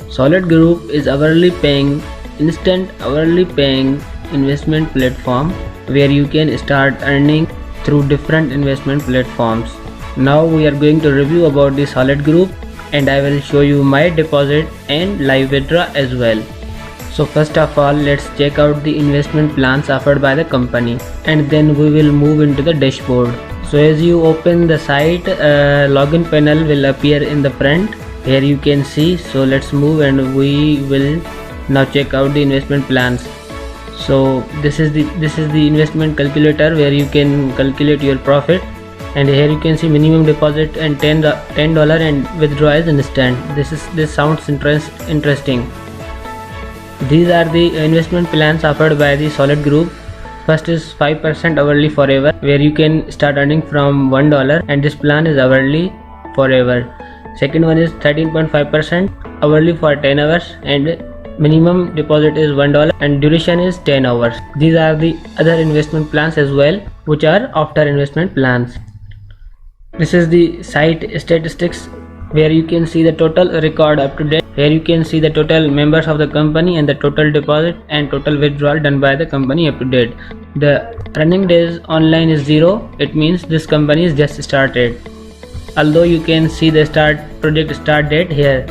Solid Group is instant hourly paying investment platform where you can start earning through different investment platforms. Now we are going to review about the Solid Group, and I will show you my deposit and live withdraw as well. So first of all, let's check out the investment plans offered by the company, and then we will move into the dashboard. So as you open the site, login panel will appear in the front. Here you can see. So let's move and we will now check out the investment plans. So this is the investment calculator where you can calculate your profit, and here you can see minimum deposit and $10 and withdraw is instant. This sounds interesting. These are the investment plans offered by the Solid Group. First is 5% hourly forever, where you can start earning from $1, and this plan is hourly forever. Second one is 13.5% hourly for 10 hours, and minimum deposit is $1 and duration is 10 hours. These are the other investment plans as well, which are after investment plans. This is the site statistics, where you can see the total record up to date. Here you can see the total members of the company and the total deposit and total withdrawal done by the company up to date. The running days online is 0. It means this company is just started. Although you can see the project start date here.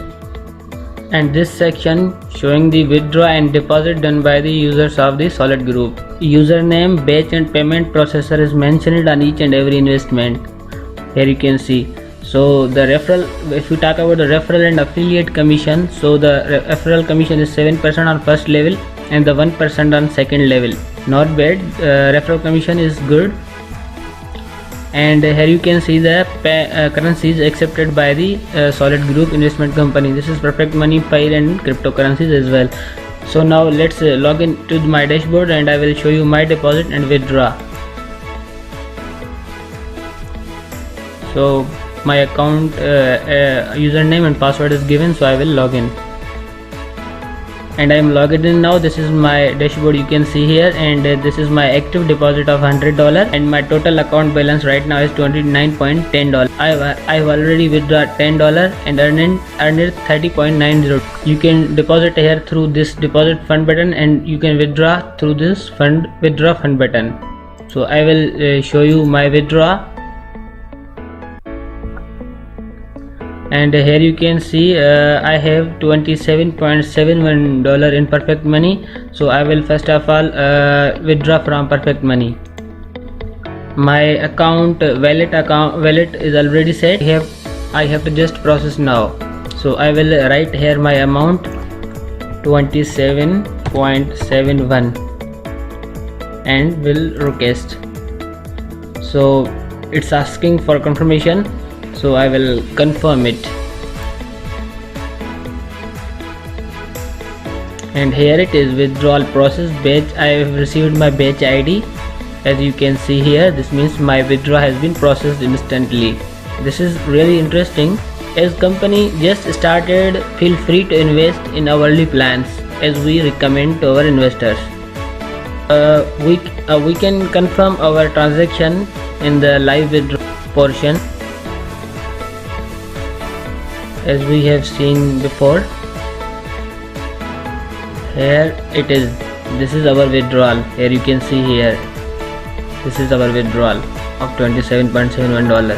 And this section showing the withdraw and deposit done by the users of the Solid Group. Username, batch and payment processor is mentioned on each and every investment. Here you can see. So the referral, if you talk about the referral and affiliate commission, so the referral commission is 7% on first level and the 1% on second level. Not bad. Referral commission is good. And here you can see the currencies accepted by the Solid Group investment company. This is Perfect Money, Pile and cryptocurrencies as well. So now let's log in to my dashboard, and I will show you my deposit and withdraw. So my account username and password is given, so I will log in, and I am logged in now. This is my dashboard, you can see here, and this is my active deposit of $100, and my total account balance right now is $29.10. I've already withdrawn $10 and earned $30.90. You can deposit here through this deposit fund button, and you can withdraw through this withdraw fund button. So I will show you my withdraw. And here you can see I have $27.71 in Perfect Money. So I will first of all withdraw from Perfect Money. My account wallet is already set. I have to just process now. So I will write here my amount 27.71 and will request. So it's asking for confirmation, so I will confirm it, and here it is, withdrawal process batch. I have received my batch ID. As you can see here, this means my withdrawal has been processed instantly. This is really interesting. As company just started, feel free to invest in hourly plans as we recommend to our investors. We can confirm our transaction in the live withdrawal portion, as we have seen before. Here it is. This is our withdrawal. Here you can see here. This is our withdrawal of $27.71.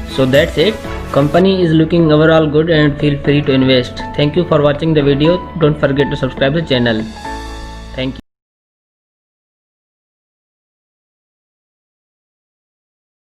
So that's it. Company is looking overall good, and feel free to invest. Thank you for watching the video. Don't forget to subscribe the channel. Thank you.